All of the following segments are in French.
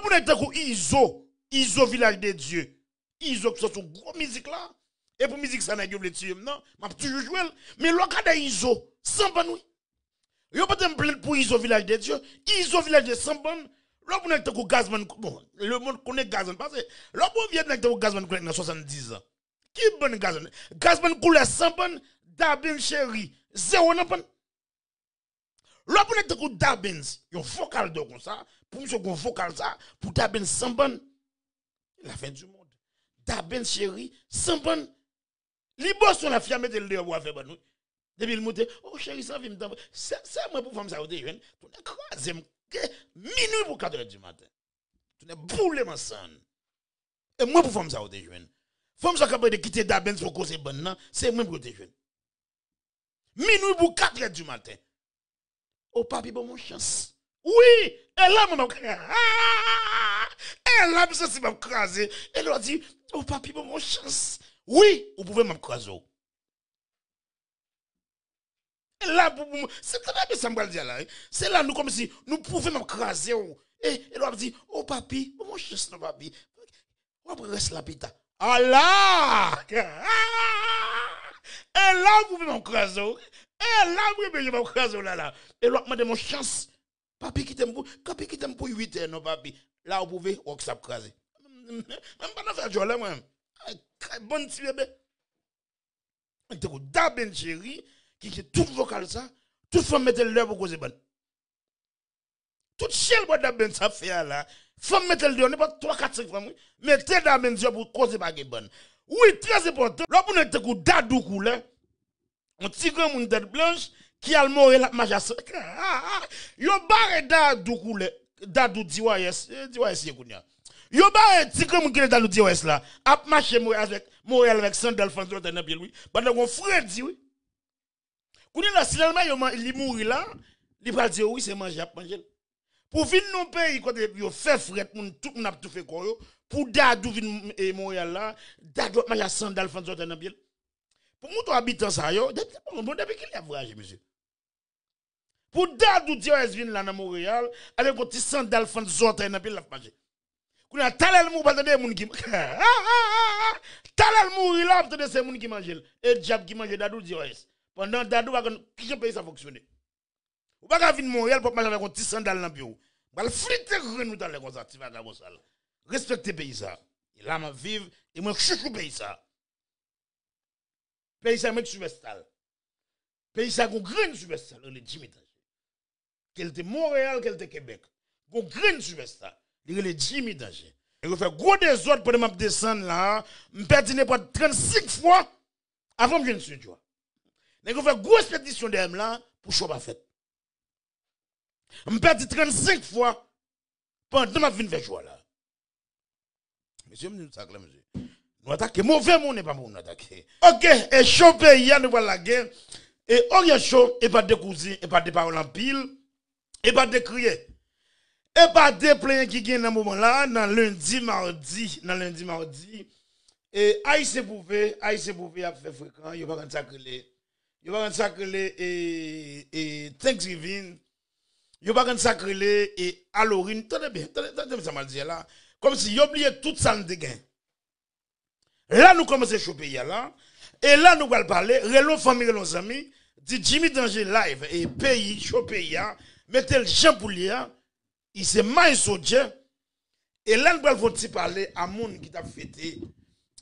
pour être Iso village de Dieu. Iso qui sont une grosse musique là. Et pour musique ça n'a pas de tuer non, m'a toujours joué mais le cas d'Iso sans ban oui. Yo pas de plaindre pour Iso village de Dieu, Iso village de Samban. Là pour être gazman bon, le monde connaît gazman parce que là pour vient être gazman dans 70 ans. Qui bon gazman? Gazman couleur Samban, Dabin chéri, zéro n'a pas. Là pour être Dabin, yon focal de comme ça, pour monsieur gon focal ça, pour Dabin Samban. La fin du monde. Dabin chéri, Samban. Li boss on la fiamé de le voir faire bon. Depuis le monter, oh chéri ça vient me c'est moi pour femme ça au jeune, pour écraser minuit pour 4h du matin. Tu n'es boulé ma son. Et moi pour femme ça au jeune. Femme ça capable de quitter Dabin pour causer bon non, c'est moi pour te jeune. Minuit pour 4h du matin. Oh papi bon mon chance. Oui, elle a mon elle a besoin de m'craser. Elle leur dit oh papi bon mon chance. Oui, vous pouvez m'craser. Là, c'est très bien ça me dire là. C'est là nous comme si nous pouvions m'craser. Et elle leur dit oh papi, bon mon chance non papi. On reste la pita. Allah! Et là vous pouvez m'craser. Et là vous pouvez m'craser là. Et là me mon chance. Papi qui t'aime pour 8 heures non papi. Là vous pouvez on ça craser. Même pas faire joie là moi. Bonne petit bébé. Et tu Dabin chéri qui est tout vocal ça, toute femme mette le pour causer bonne. Toute chèle bois Dabin ça fait là. Femme mette le on n'est pas 3 4 5 femmes. Mettez Dabin pour causer pas bonne. Oui, très important. Là pour nous te dadou couleur. On tigre mon tête blanche qui a le morel la majas. Yo barre dadou couleur. Dadou DYS yekounya. Yo ba tigre mon qui dadou DYS là. A marcher morel avec sandal fanzo dans pied oui. Pendant qu'on frère dit oui. Kounya là finalement il mouri là, il va dire oui c'est manger à manger. Pour venir non pays côté yo fait frère tout n'a tout fait quoi yo pour dadou vinn Montréal là, dadou manger sandal fanzo dans pied. Pour moi, habitant ça, depuis qu'il y a voyagé, monsieur. Pour dadou DYS vin là dans Montréal, avec un petit sandal fan zote dans pile la manger. Qu'on a talel mou pas de moun qui talel mou là pas de ces moun qui mange et diable qui mange dadou DYS. Pendant dadou va qui pays ça fonctionner. Ou pas vin Montréal pour manger avec un petit sandal dans bureau. Va fliter nous dans les comme ça, tu vas gabo ça. Respectez pays ça. Et là m'a vivre et moi chouchou pays ça. Pays ça met subestal. Pays ça gon grain subestal le Jimmy Danger. Quel était Montréal, quel était Québec. Gon grain subestal. Le Jimmy Danger. Et vous fait gros des autres pour me descendre là, me perdre pas 35 fois avant que je ne suis toi. Et vous fait grosse expédition de là pour choix pas fait. Me perdre 35 fois pendant ma vie faire choix là. Monsieur me dit ça là monsieur. Nous attaquer mauvais monde n'est pas pour nous attaquer. OK, et chaud pays nous voilà la guerre et on y a chaud et pas de cousins et pas de paroles en pile et pas de crier. Et pas de plaintes qui gagne dans moment là dans lundi mardi et Haïtien Bouvé a fait fréquent, il va pas sacrer et Thanksgiving, il va pas sacrer et Halloween, tenez bien ça mal dire là comme si il oublié tout ça de gain. Là, nous commençons à choper là. Et là, nous allons parler. Relons famille, relons amis. Dit Jimmy Danger live. Et pays, choper ya. Mettez le champ pour l'ia. Il se maille sur Dieu. Et là, nous allons parler à moun qui t'a fêté.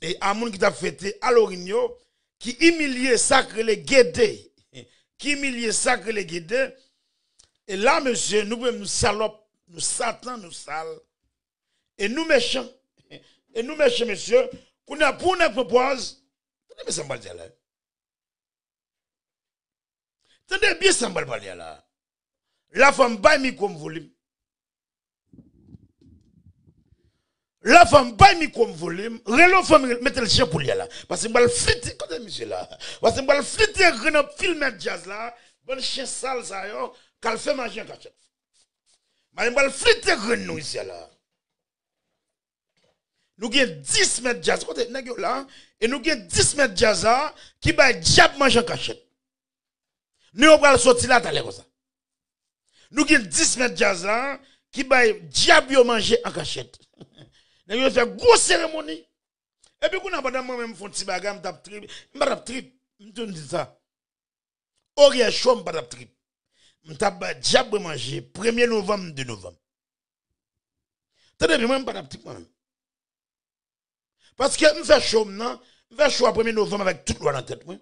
Et à moun qui t'a fêté à l'origno. Qui humilie sacré les guédés. Qui humilie sacré les guédés. Et là, monsieur, nous pouvons nous salopes. Nous satan, nous sales. Et nous méchants. Et nous méchants, monsieur. Qu'on a pour nous propose, tenez bien ça me dire là. Tenez bien ça me dire là. La femme baille mi comme volume. La femme baille mi comme volume. Relon femme mettez le chien pour là. Parce que me flitter quand monsieur là. Parce que me flitter grand film jazz là. Bon chien sale ça yo, qu'elle fait manger en cachette. Me flitter grand nous ici là. Nous avons 10 mètres jazz, et nous avons 10 mètres jazz qui va diable manger en cachette. Nous allons sortir là, comme ça. Nous avons 10 mètres jazz qui bail diable manger en cachette. Nèg yo fait grosse cérémonie. Et puis qu'on a pas moi même font petit bagam tap trip, m'tap trip, m'te dit ça. Oriel chaud m'tap trip. M'tap ba diable manger 1er novembre 2 novembre. Tendez bien moi m'pa tap trip moi. Parce que m'fait chaud maintenant, m'fait chaud à 1er novembre avec toute loi dans tête moi.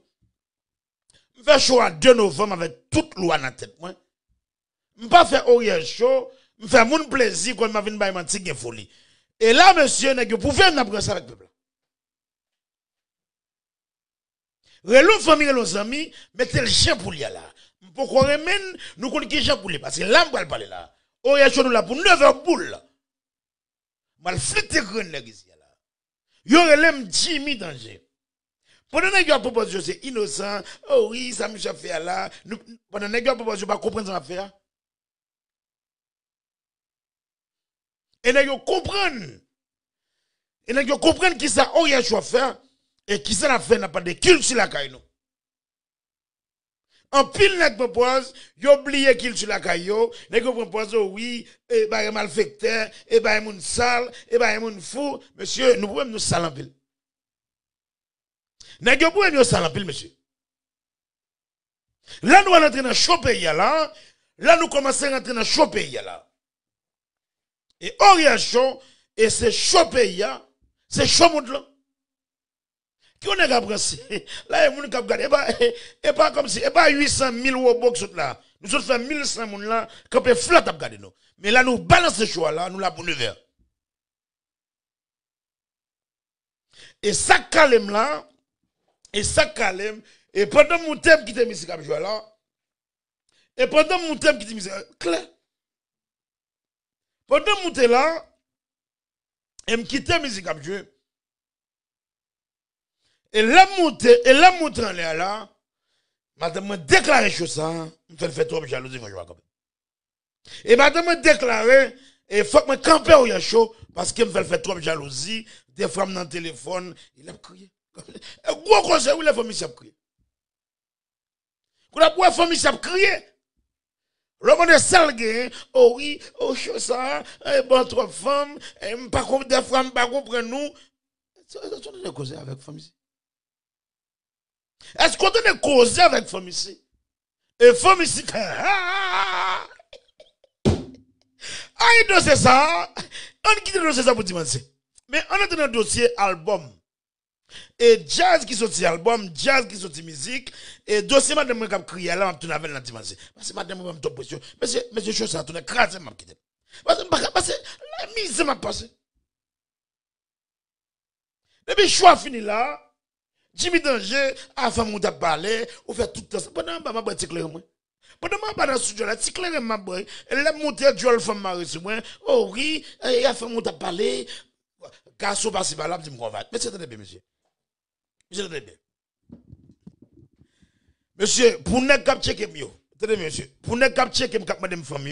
M'fait chaud à 2 novembre avec toute loi dans tête moi. M'pas fait Oriel chaud, m'fait mon plaisir quand m'a vinn bay manti gen folie. Et là monsieur nèg vous pouvez m'apprendre ça avec peuple. Relou famille relou amis, mettez le chien pour là. Pourquoi remène nous connait qui chien pour lui parce que là m'pa parler là. Oriel chaud nous là pour 9h boule. Mal flité grand nèg ici là. Yo relem Jimmy danger. Pendant nèg yo propose c'est innocent. Oh oui, ça me fait là. Pendant nèg yo propose pas comprendre ça faire. Et nèg yo comprendre. Et nèg yo comprendre qui ça Oriel choix faire et qui ça la fait n'a pas de culture la caille nous. En pile nèg propose, yo oublié qu'il sur la caillou, nèg propose oui, et ba malfecteur, et ba moun sale, et ba moun fou, monsieur, nous pouvons nous sale en pile. Nèg yo pouvons nous sale en pile monsieur. Là nous allons entrer dans chaud pays là, là nous commençons à entrer dans chaud pays là. Et Oriel chaud et c'est chaud pays c'est chaud monde là. Qui on est apprécié là les gens qui regardent et pas comme si et pas 800 000 Robux là nous autres fait 1100 moun là qui peut flat à regarder nous mais là nous balance ce choix là nous la pour 9h et ça calme là et pendant mon thème qui était musique à jouer là et pendant mon thème qui était musique clair pendant mon thème là et me quitter musique à jouer. Et la monte en l'air là, madame me déclaré chose ça, me fait trop jalousie quand je vois comme. Et madame me déclaré et faut que me camper au chaud parce que me fait trop jalousie, des femmes dans le téléphone, il a crié. Gros conseil où les familles s'ap crié. Quand la boîte famille s'ap crié. Le monde est sale, oh oui, oh chaud ça, bon trop femmes, pas comme des femmes pas comprendre nous. C'est on est causé avec famille. Est-ce qu'on est causé avec famille ici? Et famille ici, aïe, dossier ça, on quitte le dossier ça pour dimanche. Mais on est dans un dossier album. Et jazz qui sorti album, jazz qui sorti musique, et dossier madame qui a crié là, on tourne avec la dimanche. Parce que madame m'a top pression. Monsieur chose ça tourne crase m'a quitté. Parce que la mise m'a passé. Depuis choix fini là, Jimmy Danger a fait mon parler, ou fait tout ça. Pendant que je suis clair, pendant que je suis dans le studio, je suis clair, ma boy. Elle a monté du femme mariée sur moi. Oh oui, il a fait mon parler. Garçon passe par là, je me convainc. Mais c'est très bien, monsieur. C'est très bien. Monsieur, pour ne pas checker mieux. Très bien, monsieur. Pour ne pas checker mieux, madame femme,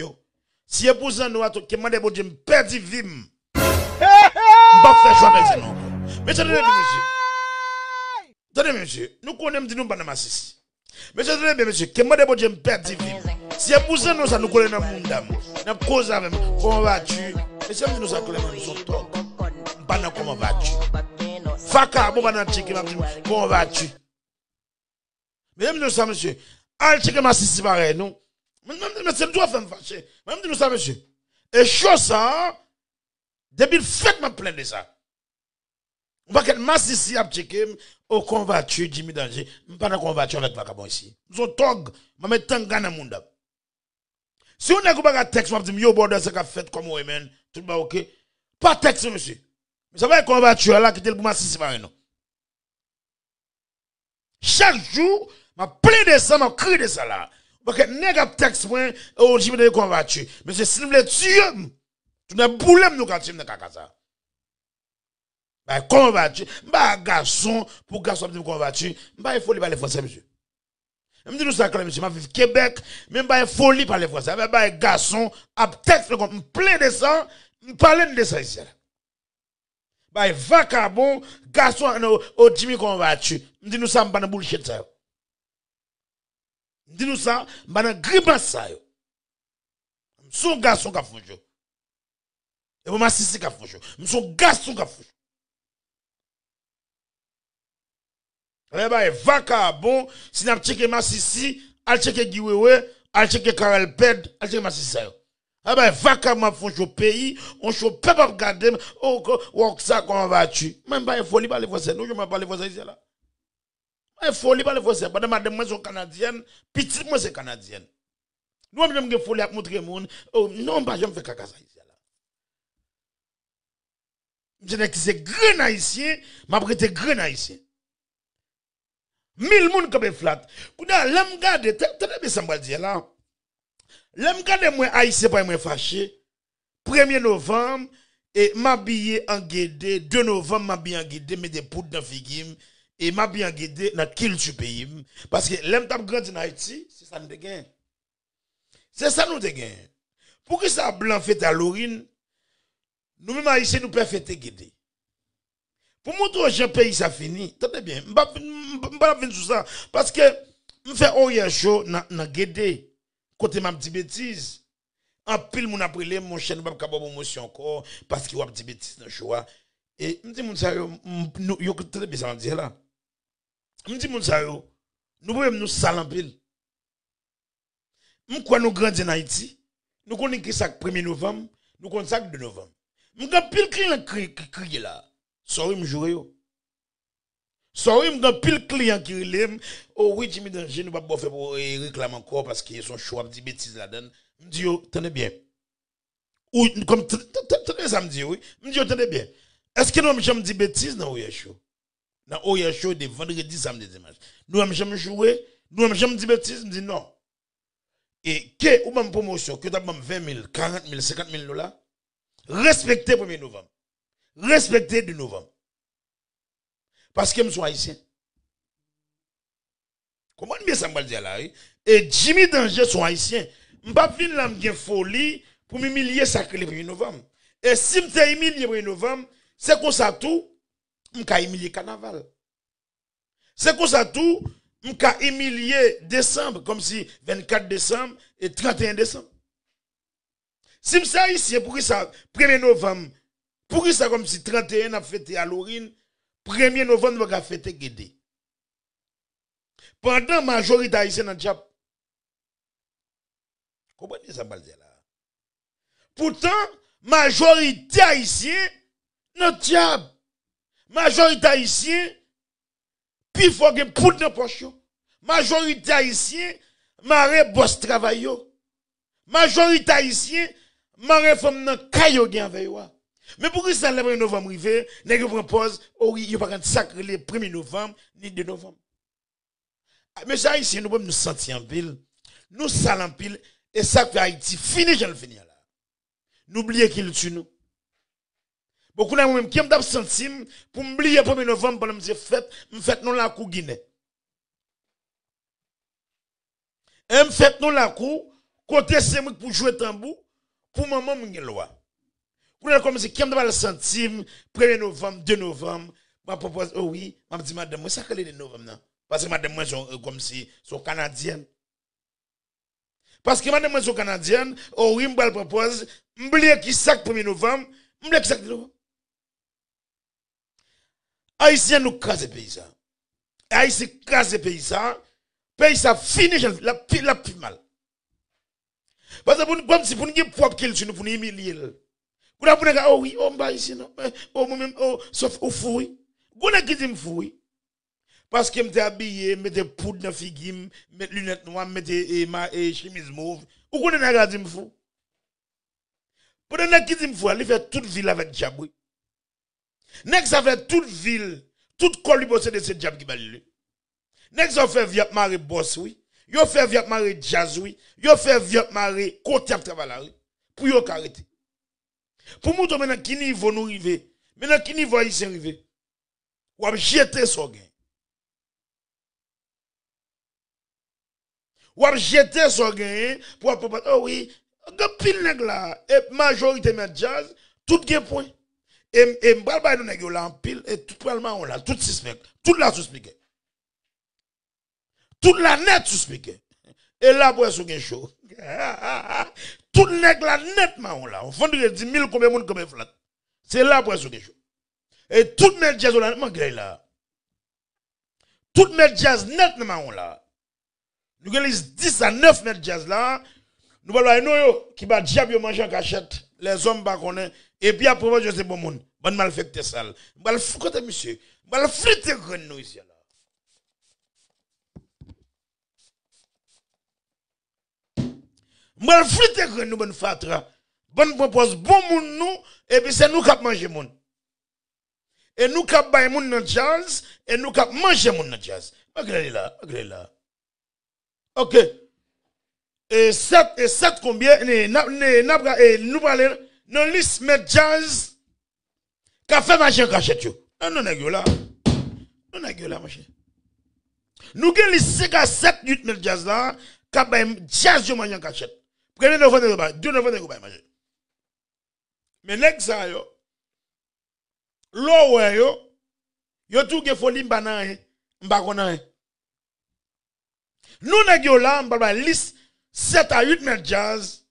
si vous avez besoin de que madame me perdre vim. Je ne vais pas faire choix avec ça non. Mais c'est très bien, monsieur. Tenez, monsieur, nous connaissons nous pas dans ma sisi. Monsieur, tenez bien, monsieur, que moi de Dieu me perd vie. Si vous avez nous ça nous connaît dans le monde d'âme. Nous cause avec comment vas-tu? Et si nous ça nous sont top. Pas dans comment vas-tu? Faka, bon pas dans checker comment vas-tu? Mesdames nous ça monsieur, allez checker ma sisi pareil non. Mais c'est le droit faire me fâcher. Même nous ça monsieur. Et chose ça depuis le fait m'a plaint de ça. On va que masse ici à checker au convaincu Jimmy Danger, pas dans convaincu avec vagabond ici. Nous sommes tog, m'a mettre tanga dans monde. Si on n'a pas de texte, m'a dit yo border ça qu'a fait comme moi men, tout va OK. Pas texte monsieur. Mais ça va convaincu là qui était pour masse ici pas non. Chaque jour, m'a plein de ça, m'a crié de ça là. Parce que nèg texte moi au Jimmy Danger convaincu. Mais c'est s'il veut tuer, tu n'as boulé nous quand tu n'as qu'à ça. Bah, comment vas-tu? Bah, garçon, pour garçon, comment vas-tu? Bah, il faut parler français, monsieur. Je me dis, nous, ça, monsieur, je vis Québec, même bah, il faut parler français. Bah, garçon, à texte, comme plein de ça, je parle de ça ici. Bah, vacabon, garçon, au Jimmy, comment vas-tu? Je me dis, nous, ça, je ne bullshit ça. Je me dis, nous, ça, je ne grimace ça. Son garçon qui a fait. Et moi, Massissi qui a fait chaud. M'son garçon qui a fait chaud. Eh ben, vaca, bon, si n'a checké Massissi, al checké Giwewe, al checké Karel Ped, al checké Massissi. Eh ben, vaca m'a fait chaud pays, on chaud peuple à regarder, oh, ça, comment vas-tu? Même pas, il faut pas les français, nous, je m'en parle français ici, là. Il faut pas les français, parce que madame, moi, sont canadienne, petit, moi, c'est canadienne. Nous, je me folie à montrer le monde, oh, non, pas, je me fais caca ça ici, là. Je dis que c'est grand haïtien, m'a prêté grand haïtien. 1000 moun comme flat. Kouda l'em gade, t'as bien ça me dire là. L'em gade moi haïtien pas moi fâché. 1er novembre et m'habillé en guédé, 2 novembre m'habillé en guédé met des poudres dans figim et m'habillé en guédé dans culture pays parce que l'em t'a grandi en Haïti, c'est ça nous te gain. C'est ça nous te gain. Pour que ça blanc fait à l'orine, nous même haïtiens nous peut fêter guédé. Pour montrer au pays ça fini, attendez bien, m'pas venir sur ça parce que m'fait oyer chaud dans guédé côté m'a petit bêtise. En pile mon après mon chien pas capable promotion encore parce qu'il y a petit bêtise dans choix et m'dit moun ça yo très bien ça dire là. M'dit moun ça yo nous pouvons nous sale en pile. M'kwa nous grandi en Haïti, nous connaissons que ça 1er novembre, nous connaissons ça 2 novembre. M'ga pile crier là. Sorry m'jouer yo. Sorry m'ga pile client qui relève oh oui Jimmy Danger nous pas faire pour réclamer encore parce qu'ils sont choix petit bêtise là-dedans. M'di yo tenez bien. Ou comme tenez ça m'di oui. M'di yo tenez bien. Est-ce que nous m'jam dit bêtise dans Oya Show? Dans Oya Show de vendredi samedi dimanche. Nous m'jam jouer, nous m'jam dit bêtise, m'di non. Et que ou même promotion que t'as même 20 000, 40 000, 50 000 dollars. Respectez 1er novembre. Respectez 2 novembre. Parce que je suis haïtien. Comment bien ça me dire là? Et Jimmy Danger sont haïtiens. Je ne vais pas venir là, me folie pour m'humilier sacré le 1er novembre. Et si je suis humilié le 1er novembre, c'est comme ça tout, je vais humilier le carnaval. C'est comme ça tout, je vais humilier décembre, comme si 24 décembre et 31 décembre. Si je suis haïtien, pour ça, 1er novembre, pour ça comme si 31 a fêté Halloween, 1er novembre va fêter Guédé. Pendant la majorité haïtienne dans le Tchap. Comprenez ça va dire là. Pourtant, majorité haïtienne dans le Tchap. Majorité haïtienne puis faut que poudre dans poche. Majorité haïtienne maré boss travail yo. Majorité haïtienne maré femme dans kayo gen avec yo. Mais pourquoi ça le 1er novembre arrivé, nèg propose oh oui, il pas sacrer le 1er novembre ni 2 novembre. Mais ça ici nous pouvons nous sentir en pile, nous sale en pile et ça fait Haïti fini j'en finir là. N'oubliez qu'il tue nous. Beaucoup de même qui me d'ab centime pour m'oublier 1er novembre pour me dire fête non la cou Guinée. Et fête non la cou côté c'est moi pour jouer tambour pour maman m'en loi. Comme si qui me centime 1er novembre, 2 novembre, m'a propose oh oui, m'a dit madame moi ça calé de novembre non. Parce que madame moi sont comme si sont canadiennes. Parce que madame moi sont canadiennes, oh oui me propose m'oublier qui ça 1er novembre, m'oublier qui ça 2 novembre. Haïtien nous crase pays ça. Haïtien crase pays ça fini la plus mal. Parce que comme si pour nous propre qu'il sur nous pour nous humilier. Pour nous dire oh oui, oh m'ba ici non. Oh moi-même oh sauf au fouille. Gona qui dit fouille. Parce que m'était habillé, mettait poudre dans figim, mettait lunettes noires, mettait chemise mauve. Ou qu'on n'a pas dit m'fou. Pour nous qui dit fou, il fait toute ville avec diable. Nek ça fait toute ville, toute colibose de ce diable qui va lui. Nek ça fait viap mari boss oui. Yo fait viap mari jazz oui. Yo fait viap mari côté travail pour yo arrêter. Pour nous maintenant qui niveau nous river. Maintenant qui niveau ici river. Ou a jeter son gain. Ou a jeter son gain pour oh oui, pile nèg là et majorité met jazz tout gain point. Et m'bal nous nèg là en pile et tout probablement on là tout suspect. Tout là suspect. Tout la net suspect. Et là pour son gain chaud. Tout nègre là nettement là. On vendrait 10 000 combien de monde comme flat. C'est là pour quelque chose. Et tout net jazz là là. Tout net jazz nettement là. Nous avons 10 à 9 mètres jazz là. Nous allons qui va diable manger en cachette. Les hommes pas connaissent. Et puis après, je sais bon monde. Bon malfecté sale. Mal côté monsieur. Mal flûter nous ici là. Mal flûter nous bonne fatra. Bonne propose bon monde nous et puis c'est nous qui manger monde. Et nous qui bailler monde dans jazz et nous qui manger monde dans jazz. Regardez là. OK. Et 7 combien nous parlons non liste met jazz qu'a fait marcher cachette yo. Non là. Non là machin. Nous gen liste 5 à 7 8 met jazz là qu'a jazz yo manger cachette. Prenez 9 de 2 9 de manger. Mais nèg ça yo lo ouais yo tout ge folie banan m'pa konan. Nous nèg yo là m'pa liste 7 à 8 mètres jazz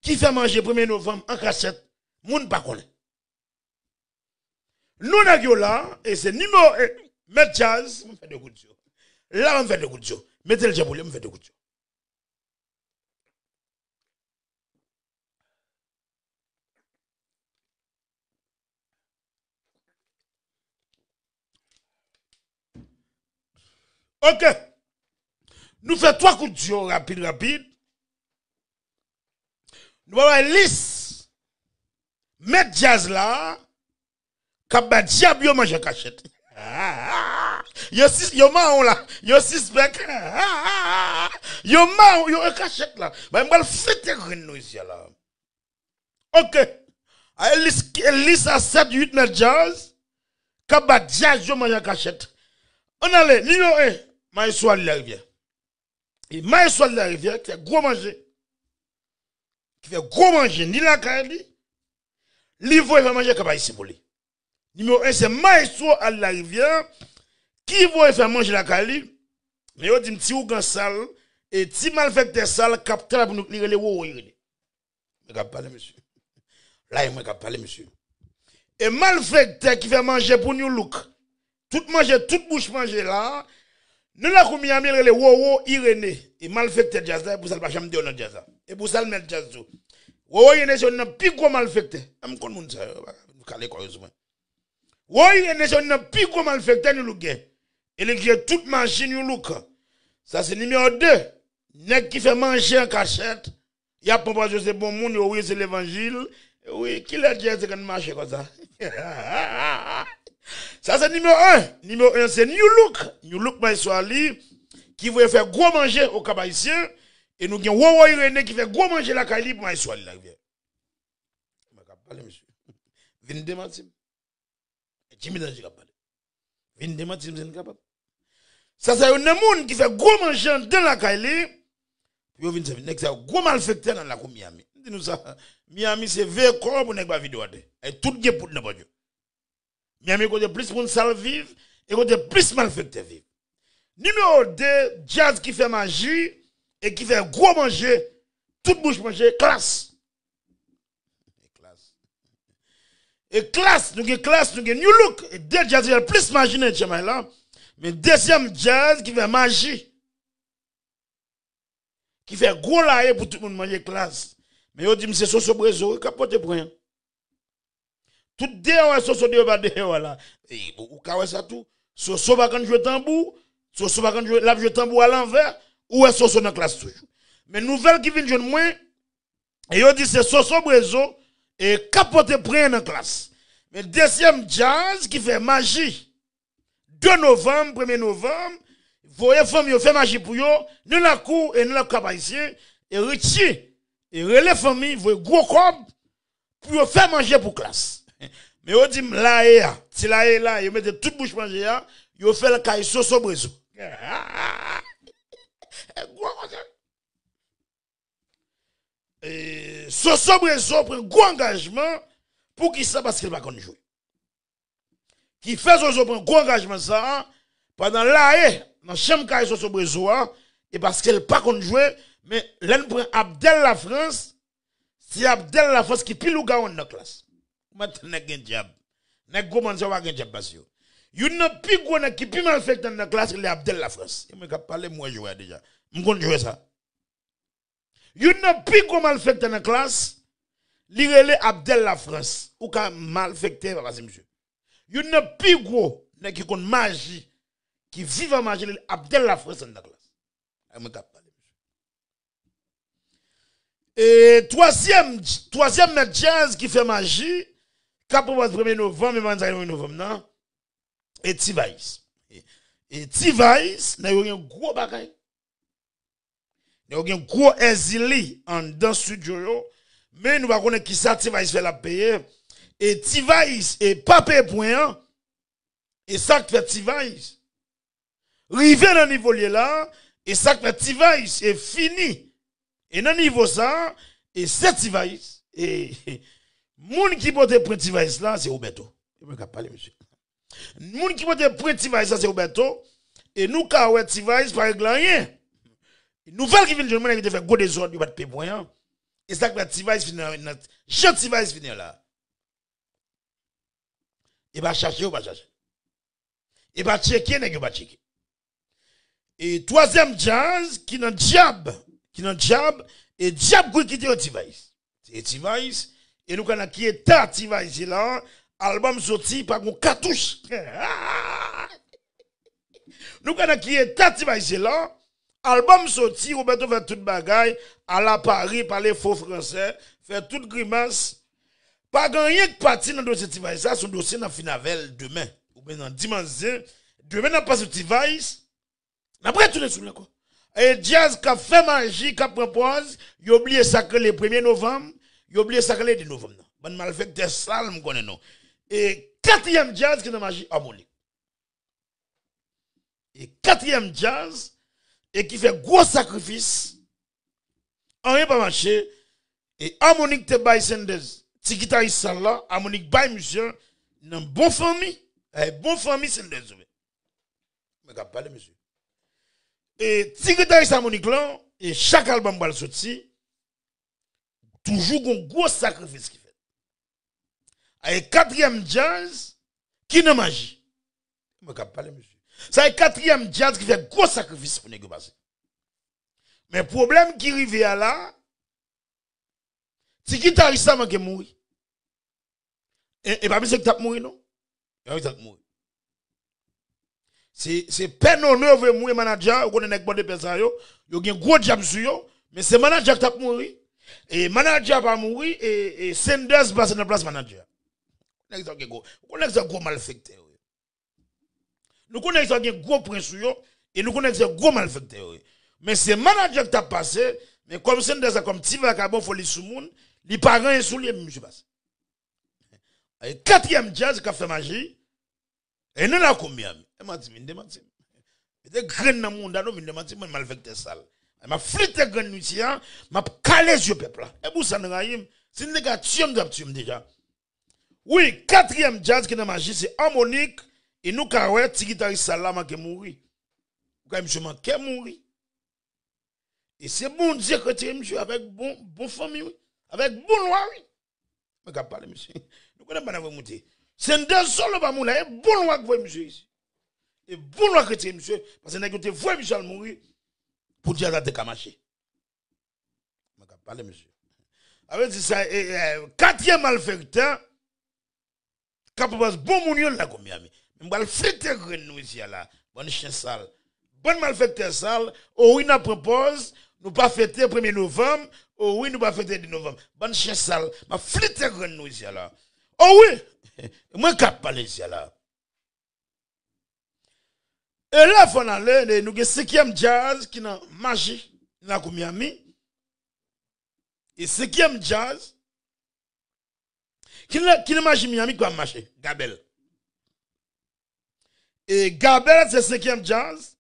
qui fait manger 1er novembre en cachette, moun pa connaît. Nous nèg yo là et c'est numéro 1 mètre jazz, on fait de coups de là on fait de coups de mettez le jaboulé, on fait de coups de OK. Nous faisons 3 coups de yeux rapide. Nous avons liste. Mettre jazz là. Kaba diable yo mange cachette. Yo maon là. Yo suspect. Yo maon yo cachette là. Bah m'bal fêter nous ici là. OK. Liste à 7 8 mettre jazz. Kaba jazz yo mange cachette. On allait numéro 1. Maïsois de la rivière. Et Maïsois de la rivière qui fait gros manger. Qui fait gros manger, ni la caille, l'Ivo fait manger comme ici pour lui. Numéro 1, c'est Maïsois de la rivière qui va faire manger la caille. Mais on dit petit ougan sale et petit malfecté sale capteur pour nous lire les wo. Je vais parler, monsieur. Là, il m'a parlé, monsieur. Et malfecté qui fait manger pour nous look. Tout manger, toute bouche manger là. Nous la koumi amil les wowo Irénée et malfecté jazz là pour ça pas jamais dire dans jazz. Et pour ça le mettre jazz. Wowo Irénée c'est un plus gros malfecté. Am kon moun ça calé curieusement. Wowo Irénée c'est un plus gros malfecté nous look. Et les qui toute machine nous look. Ça c'est numéro 2. Nèg qui fait manger en cachette. Y a pas José bon monde oui c'est l'évangile. Oui, qui l'a dit c'est quand marcher comme ça. Ça c'est numéro 1. Numéro 1 c'est New Look. New Look Maïsoali qui veut faire gros manger au Cap Haïtien et nous avons Wowo Irénée qui fait gros manger la Kaili pour Maïsoali la rivière. Je vais parler monsieur. Vin démentir. Jimmy Danji va parler. Vin démentir c'est capable. Ça c'est un monde qui fait gros manger dans la Kaili. Yo vinn c'est nek ça gros malfecté dans la Miami. Dis-nous ça. Miami c'est vieux corps pour nek ba vidéo et tout gè pour n'importe. Miami côté plus pour sale vivre et côté plus malfecté vivre. Numéro 2, jazz qui fait magie et qui fait gros manger, toute bouche manger, classe. Et classe, nous avons new look. Et deux jazz qui fait plus magie dans le là. Mais deuxième jazz qui fait magie. Qui fait gros laïe pour tout le monde manger classe. Mais on dit, c'est Soso Brezo, capote pour rien. Tout dehors, Soso dehors là. Et ou ka ça tout. Soso va quand jouer tambour, Soso va quand jouer tambour à l'envers, ou est Soso dans classe toujours. Mais nouvelle qui vient de moi, et on dit c'est Soso Brezo et capote pour rien dans classe. Mais deuxième jazz qui fait magie. 2 novembre, 1er novembre, voyez femme yo fait magie pour yo, nous la cour et nous la capaïsien et retire et relève famille, voyez gros corps pour faire manger pour classe. Mais on dit là si là yo mettez toute bouche manger là, yo fait le caille Soso Brezo. Et Soso Brezo prend gros engagement pour qui ça parce qu'il va qu'on jouer. Qui fait Soso prend gros engagement ça pendant là dans chambre caille Soso Brezo et parce qu'elle pas qu'on jouer Mais là, nous prenons Abdel la France, c'est Abdel la France qui pile ou gaon dans la classe. Maintenant, n'a gen diable. N'a commencé à gen diable parce que you n'a plus gros qui plus mal fait dans la classe, c'est Abdel la France. Je me parler moi jouer déjà. Je connais jouer ça. You n'a plus gros mal fait dans la classe, l'irélé Abdel la France ou ka mal fait parce monsieur. You n'a plus gros qui connaît magie qui vive en magie Abdel la France dans la classe. Je me parler. Et troisième maître jazz qui fait magie, qui propose 1er novembre, mais 1er novembre, non? Et T-Vice. Et T-Vice, n'a eu un gros bagay. N'a eu un gros exilé en dans studio, mais nous ne connaissons pas qui ça T-Vice fait la payer. Et T-Vice est pas payé point, et ça qui fait T-Vice. Rivé dans le niveau là, et ça qui fait T-Vice est fini. Et dans le niveau ça, et cette T-Vice, et moun qui pote prendre T-Vice là, c'est Roberto. Je ne peux pas parler, monsieur. Moun qui pote prendre T-Vice là, c'est Roberto. Et nous, quand on T-Vice, par exemple, rien. Nouvelle qui vient de jouer, qui fait go des ordres, il va te payer point. Et ça que T-Vice finit là, jean T-Vice finit là. Il va chercher ou pas chercher. Il va checker, il va checker. Et troisième jazz, qui n'a diable. Qui n'a diable, et diable qui quitte T-Vice. C'est T-Vice, et nous avons qui est T-Vice là, album sorti par un cartouche. Nous avons qui est T-Vice là, album sorti, Roberto fait toute bagaille, à la Paris, parler faux français, fait toute grimace. Pas rien que parti dans le dossier T-Vice, ça, son dossier dans Finavel demain, ou bien dans dimanche, demain, n'a pas ce T-Vice, après tout le sous là quoi. Et jazz qui a fait magie, qui a propose, il a oublié ça que le 1er novembre, il a oublié ça que le 2 novembre. Bon malfecteur sale, je connais non. Et quatrième jazz qui a magie harmonique. Et quatrième jazz, et qui fait gros sacrifice, en rien pas marché, et harmonique te bail Sendez, ti guitariste ça là, harmonique bail monsieur, une bonne famille, Sendez. Je ne pas monsieur. Et si vous avez harmonique là, et chaque album va le sortir, toujours un gros sacrifice qui fait. Et quatrième jazz, qui n'a magie. Je ne pas parler, monsieur. C'est le quatrième jazz qui fait gros sacrifice pour nous passer. Mais le problème qui arrive à là, c'est qui t'a réussi à mourir. Et pas besoin que tu mourir, non? Il a mourir. C'est peine honneur veut mourir manager, ou connaît bon de personne yo gen gros job sur yo, mais c'est manager qui t'a mourir. Et manager pas mourir et Senders passe dans place manager. Nous connaissons gros malfecteur. Nous connaissons gros prince yo et nous connaissons gros malfecteur. Mais c'est manager qui t'a passé, mais comme Senders a comme petit vagabond folie sous monde, li pas rien sous lui monsieur passe. Et quatrième jazz qui a fait magie. Et nous là combien? Et m'a dit, des graines dans le monde, je m'a dit, je malfecté sale. Je m'a flitté graines nuit, je m'a calé sur le peuple. Et pour ça, c'est une négation déjà. Oui, quatrième jazz qui est dans magie, c'est harmonique. Et nous, quand on est guitariste Salama qui est mort. Quand monsieur qui est mort. Et c'est bon Dieu que tu es monsieur avec bon famille, avec bon loi, oui. Je ne peux pas parler, monsieur. Nous ne connaissons pas la monter. C'est un deux solo pas moula, et bon loi que vous monsieur ici. Et bon loi que tu es monsieur, parce que vous voyez Michel mourir pour dire à te kamaché. Je ne peux pas parler, monsieur. Avec ça, quatrième malfecteur, quand on passe bon mounion là, comme yami. Je vais le friter nous ici là. Bonne chien sale. Bonne malfecteur sale. Oh oui, nous propose, nous pas fêter le 1er novembre. Oh oui, nous pas fêter le 2 novembre. Bonne chien sale. Je vais friter nous ici là. Oh oui! Moi, je ne parler ici là. Et là, il faut aller, nous avons 5e jazz qui est magie. Nous avons Miami. Et 5e jazz qui est magie Miami qui va marcher. Gabel. Et Gabel, c'est 5e jazz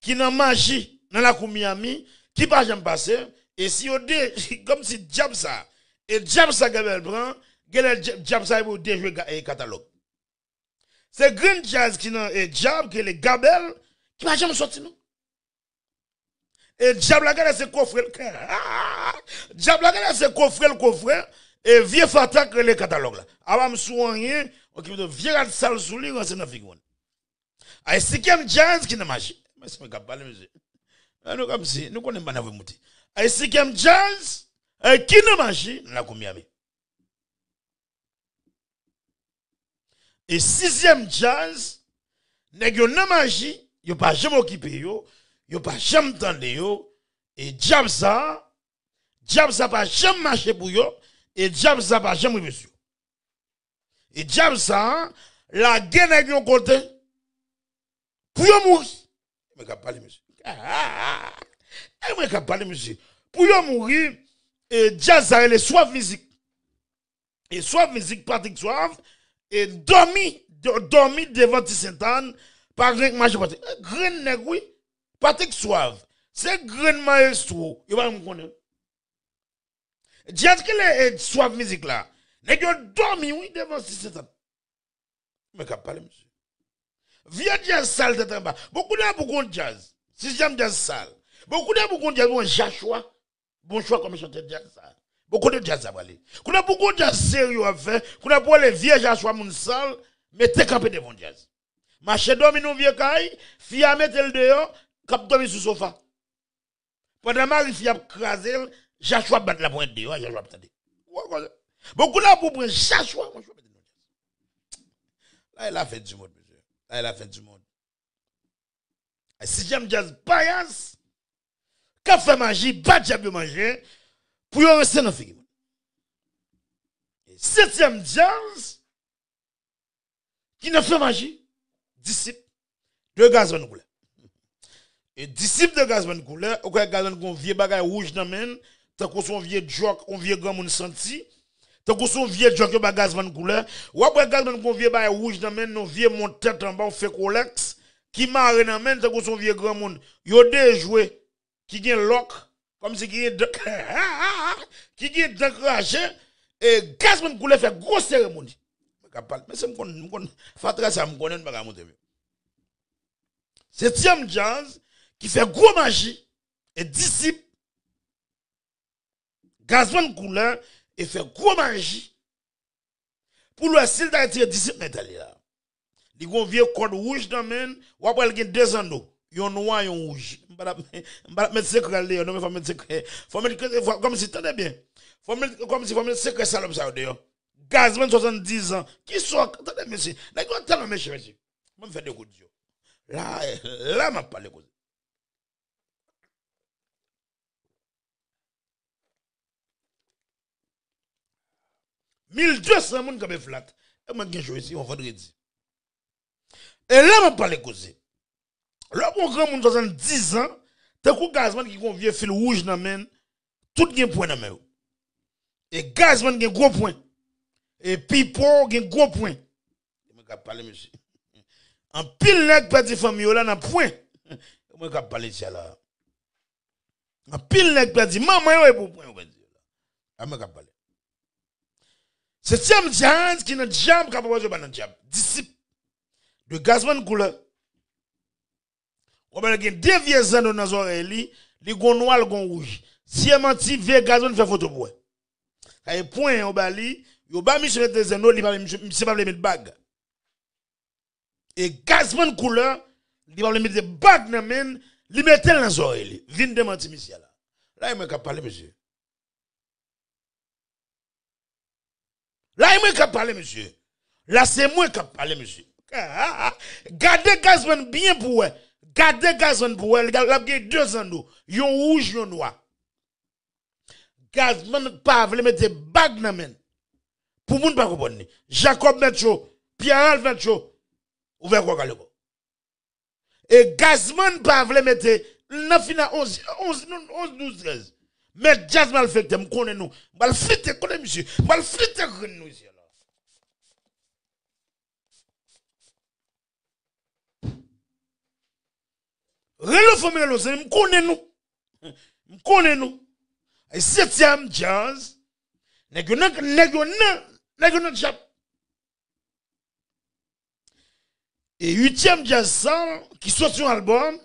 qui est magie dans la Miami qui va jamais passer. Et si on dit, comme si Diab ça, et Diab ça Gabel prend, Diab ça pour déjouer le catalogue. C'est Green Jazz qui est Diab, qui est le Gabel, qui va jamais sortir, non? Et diable a gardé ses coffres. Diable a gardé ses coffres. Et vieux fata que les catalogues là. Avant me soigner, on qui veut vieux rat sale sous lui, c'est dans figure. A sixième jazz qui n'a marché. Mais c'est pas parler monsieur. Nous comme si nous connaissons pas n'avons monté. A sixième jazz qui n'a marché, n'a combien mais. Et sixième jazz, nèg yo n'a marché, yo pas jamais occupé yo pas jamais tendé yo et diable ça pas jamais marché pour yo. Et diable ça pas jamais reçu. Et diable ça, la guerre est de côté. Pour yon mourir. Mais qu'à parler, monsieur. Mais qu'à parler, monsieur. Pour yon mourir, et diable ça, elle est soif musique. Et soif musique, pratique soif, et dormi devant Saint-Anne, par grand marché. Grain nèg, oui. Pratique soif. C'est grain maestro. Il va me connaître. Diable qu'elle est soif musique là. Nèg yo dormi oui devant Saint-Anne. Mais qu'à parler monsieur. Vieux jazz sale tête en bas. Beaucoup de jazz. Sixième jazz sale. Beaucoup de jazz bon Joshua. Bon choix comme chanteur jazz sale. Beaucoup de jazz à parler. Qu'on a beaucoup de jazz sérieux à faire. Qu'on a pour les vieux Joshua moun sale, mettez campé devant jazz. Marché dormi non vieux caille, fille a mettre le dehors, cap dormi sur sofa. Pendant mari fille a crasé, Joshua bat la pointe dehors, Joshua attendez. Beaucoup là pour prendre Joshua, moi je vais mettre là il a fait du monde monsieur. Là il a fait du monde. Sixième jazz payas. Café magie, bat diable manger pour y rester dans figure. Septième jazz qui ne fait magie, disciple de Gazvan couleur. Et disciple de Gazvan couleur, ou Gazvan qu'on vieux bagay rouge dans men, tant qu'on son vieux jock, on vieux grand moun senti, tant qu'on son vieux jock yo ba Gazvan couleur, ou après Gazvan qu'on vieux bagay rouge dans men, non vieux mon tête en bas on fait Rolex, qui marre dans men, tant qu'on son vieux grand moun, yo déjoué qui gen lock comme si qui gen décraché et Gazvan couleur fait grosse cérémonie. Mais c'est me fatra ça me connaît pas monter. Septième jazz qui fait gros magie et disciple Gazvan couleur et fait gros magie pour le style d'être disciple métallique là. Il y a un vieux code rouge dans men ou après il y a deux anneaux, yon noir yon rouge. M'pa mettre secret là, non mais faut mettre secret. Faut mettre comme si tenez bien. Faut mettre comme si faut mettre secret salope ça dehors. Gazvan 70 ans. Qui soit, attendez, monsieur. D'accord, tellement monsieur. Je me fais des coups de Dieu. Là, m'a parlé comme ça. $1,200 personnes qui ont flat. Et moi, je suis ici, on vendredi. Et là, m'a parlé comme ça. Là, mon grand monde 70 ans, t'as coup Gazvan qui a un vieux fil rouge dans la main, tout gen point dans la main. Et Gazvan gen gros point. Et Pipo gen gros point. Je vais parler, monsieur. En pile nèg petit famille là nan point. Je vais parler ça là. En pile nèg petit maman yo pour point on va dire là. Je vais parler. Septième jazz qui n'a jamais capable de dans diable. Disciple de Gazvan couleur. On va gen deux vieux anneaux dans oreilles, li gon noir gon rouge. Si menti vieux Gazvan fait photo pour. Ay point on bali. Yo ba mi sur des anneaux, c'est pas le mettre bague. Et Gazvan couleur, il va le mettre bague dans men, li mette dans les oreilles. Vin de menti monsieur là. Là il me cap parler monsieur. Là il me cap parler monsieur. Là c'est moi qui parler monsieur. Gardez Gazvan bien pour eux. Gardez Gazvan pour eux, il a deux anneaux, yon rouge yon noir. Gazvan pas veut mettre bague dans men. Pour moun pas comprendre. Jacob Metcho, Pierre Metcho, ouvert quoi galego. Et Gazvan pas vle mettre 9 11 12 13. Mais jazz mal fait me connaît nous. Mal flite connaît monsieur. Mal flite nous ici là. Relo famille lo c'est me connaît nous. Me connaît nous. Et septième jazz nèg chap. Et huitième jazz qui sort sur un album,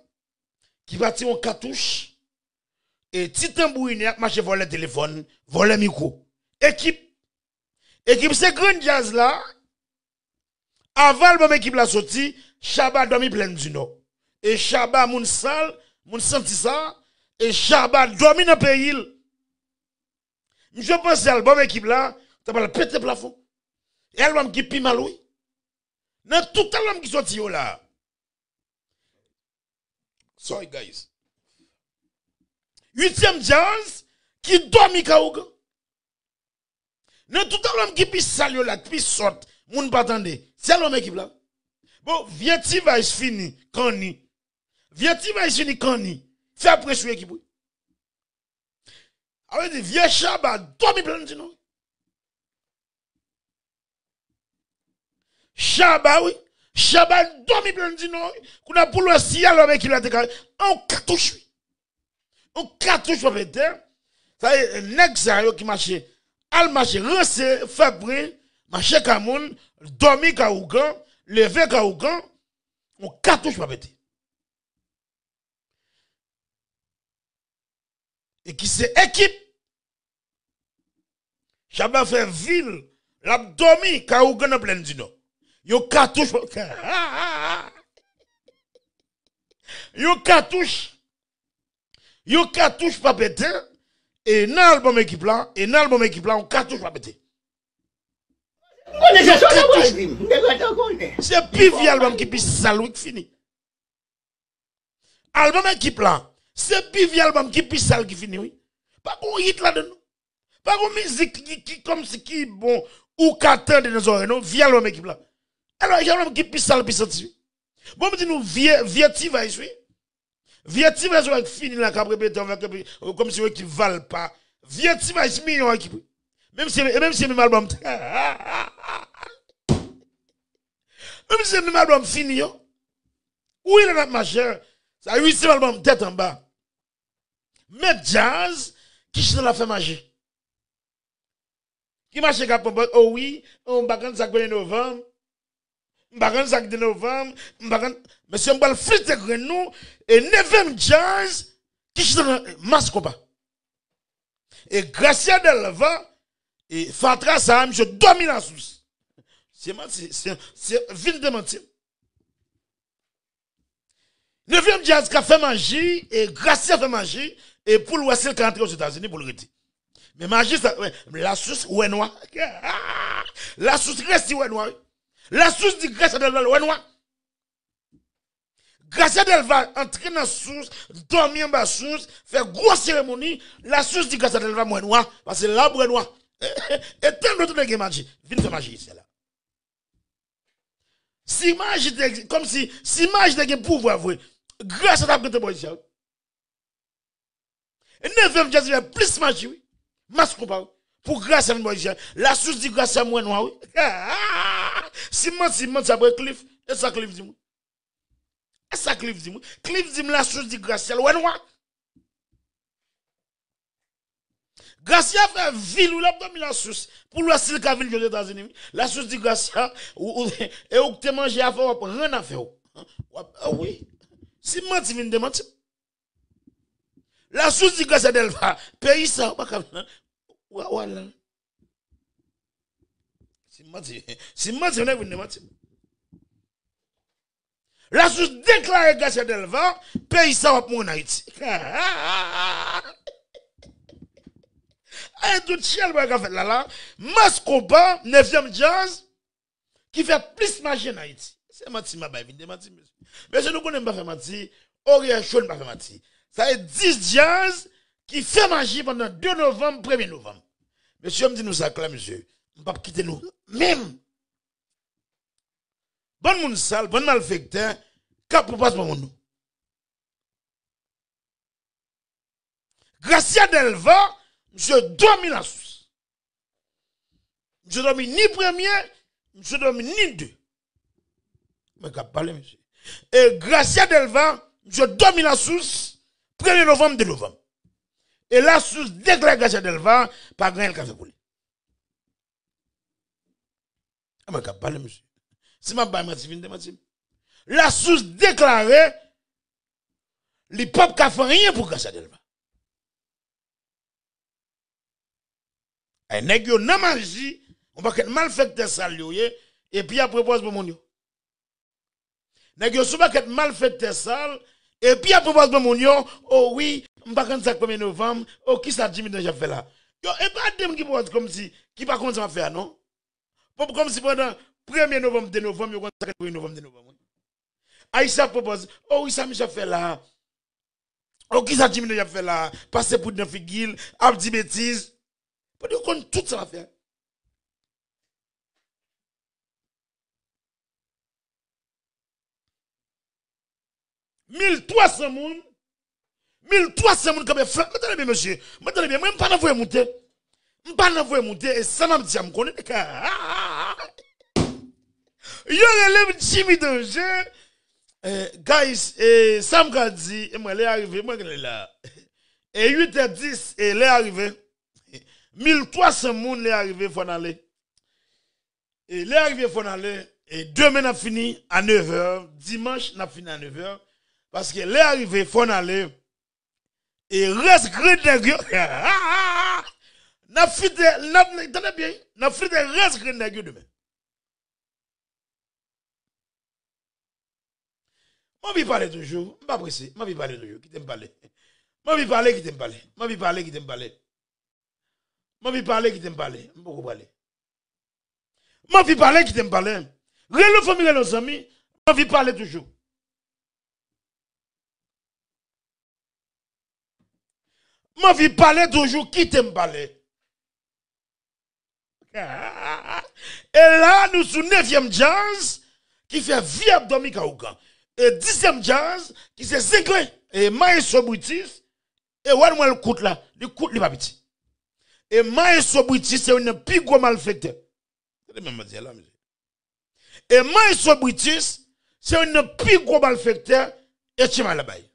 qui va tirer en cartouche, et Titan Bouine a marché voler téléphone, voler micro. Équipe c'est grand jazz là. Avant le équipe la sorti, Chaba dormi plein du nord. Et Chaba moun sal, moun senti ça et Chaba dormi dans pays. Je pense à l'album équipe là, t'as pas le péter plafond. Et l'album qui pi mal oui. Dans tout l'album qui sorti là. Sorry guys. 8e jazz qui dormi Kaouga. Dans tout l'homme qui pisse sale là, qui pisse sorte, moun pas attendre. C'est l'homme équipe là. Bon, Vieti va fini, Kani. Vieti va fini, Kani. Fait après sur l'équipe. Alors, dit, vieux Chaba, dormi plein de non. Chaba, oui. Chaba, dormi plein de non. Qu'on a pour le ciel, l'homme équipe là, on cartouche. On cartouche, peut-être. Ça y est, un qui marche. Al marche, rase, fabrique, marche Kamoun, dormi Kaougan, levé Kaougan, on cartouche pas pété. Et qui c'est équipe? Chaba fait ville, l'abdomi Kaougan en plein du nord. Yo cartouche, yo cartouche pas pété. Et dans l'album équipe là, on cartouche pas pété. C'est plus vieux album qui pisse sale qui fini. Album équipe là, c'est plus vieux album qui pisse sale qui fini, oui. Pas qu'on hit là-dedans. Pas qu'on musique qui comme si qui bon ou qu'attend de nos oreilles, non, vieux album équipe là. Alors, il y a un album qui pisse sale, pisse sale. Bon, me dit nous, vieux va y Vieti va jouer fini la comme si qui valent pas. Vieti va être million équipe. Même si même album. Même si même album fini yo. Où il a ma chère. Ça 8e album tête en bas. Mais jazz qui chante la fait magie. Qui marche cap oh oui, on bagan ça de novembre. M'bagan ça de novembre, m'bagan monsieur m'bal flite nous et 9e jazz qui chante masse combat. Et Gracia Delva et Fatra ça je domine la source. C'est vite de mentir. 9e jazz qui a fait magie et Gracia fait magie et pour le Wessel qui est entré aux États-Unis pour le retirer. Mais magie ça la source ouais noir. La source reste ouais noir. La source dit Gracia Delva ouais noir. Gracia Delva entrer dans la source, dormir en bas source, faire grosse cérémonie, la source dit Gracia Delva ouais noir parce que l'arbre est noir. Et tant d'autres nègres magie, viens faire magie ici là. Si magie comme si magie de pouvoir vrai, grâce à ta petite position. Et 9e jazz il y a plus magie oui. Mas compa pour grâce à une position. La source dit grâce à moi noir oui. Si man ça brûle Cliff et ça Cliff dit moi. Et ça Cliff dit moi. Cliff dit la source dit grâce à ouais noir. Gracia fait ville ou l'abdomen la source pour le style qu'a ville aux États-Unis. La source dit Gracia et ou te manger à faire rien à faire. Oui. Si menti vient de mentir. La source dit Gracia Delva pays ça pas comme voilà. Si menti on est venu de mentir. La source déclare Gracia Delva pays ça va pour Haïti. Et tout chien va faire là, Mascoba, 9e jazz, qui fait plus magie en Haïti. C'est menti, ma baie, de menti, monsieur. Mais je ne connais pas faire menti, Oriel Chaud ne pas faire menti. Ça est 10 jazz qui fait magie pendant 2 novembre, 1er novembre. Monsieur me dit nous ça, là, monsieur. On ne peut pas quitter nous. Même. Bon moun sale, bon malfecteur, cap pour passe pour nous. Gracia Delva, je dormi la source. Je dormi ni premier, je dormi ni deux. Mais qu'à parler, monsieur. Et Gracia Delva, je dormi la source, 1er novembre, 2 novembre. Et la source déclare Gracia Delva, pas grand café pour lui. Mais qu'à parler, monsieur. Si ma baille m'a dit, la source déclarée, les peuples qui fait rien pour Gracia Delva. Nèg yo nan magie, on va ket malfaiteur sale yo et puis après propose pour mon yo. Nèg yo souvent ket malfaiteur sale et puis après propose pour mon yo, oh oui, m'pa kan ça 1er novembre, oh qui ça Jimmy déjà fait là. Yo et pas dem qui propose comme si qui pas comme ça faire non. Comme si pendant 1er novembre 2 novembre yo kon ça 1er novembre 2 novembre. Aïssa propose, oh oui ça Michel fait là. Oh qui ça Jimmy déjà fait là, passer pour dans figil, a dit bêtise. Pour dire qu'on tout ça va faire. $1,300 moun. 1,300 moun comme frère. M'entendez bien monsieur. M'entendez bien, même pas n'envoyer monter. M'pas n'envoyer monter et ça m'a dit à me connaître. Yo relève Jimmy Danger. Guys, Sam m'a dit et moi elle est arrivé, moi là. Et 8h10 elle est arrivé. 1,300 moun est arrivé faut aller. Et les arrivé faut aller et demain n'a fini à 9h, dimanche n'a fini à 9h parce que les arrivé faut aller et reste grand nèg yo. N'a fini n'a bien, n'a fini reste grand nèg yo demain. Moi vi parler toujours, pas pressé, moi vi parler toujours, qui t'aime parler. Moi vi parler qui t'aime parler. Moi vi parler qui t'aime parler. Moi, je parler qui t'aime parler. Je ne parler. Moi, je parler qui t'aime parler. Réle famille, nos amis. Moi, je parler toujours. Moi, je parler toujours qui t'aime parler. Et là, nous sommes 9e jazz qui fait vie abdomen Kaouka. Et 10e jazz qui c'est 5 ans. Et Maïso Britis. Et ouais, moi, le coûte là. Le coûte, il pas petit. Et Maïso Britis, c'est une plus gros malfaiteur. Et Maïso Britis, c'est une plus gros malfaiteur. Et tu m'as la baille.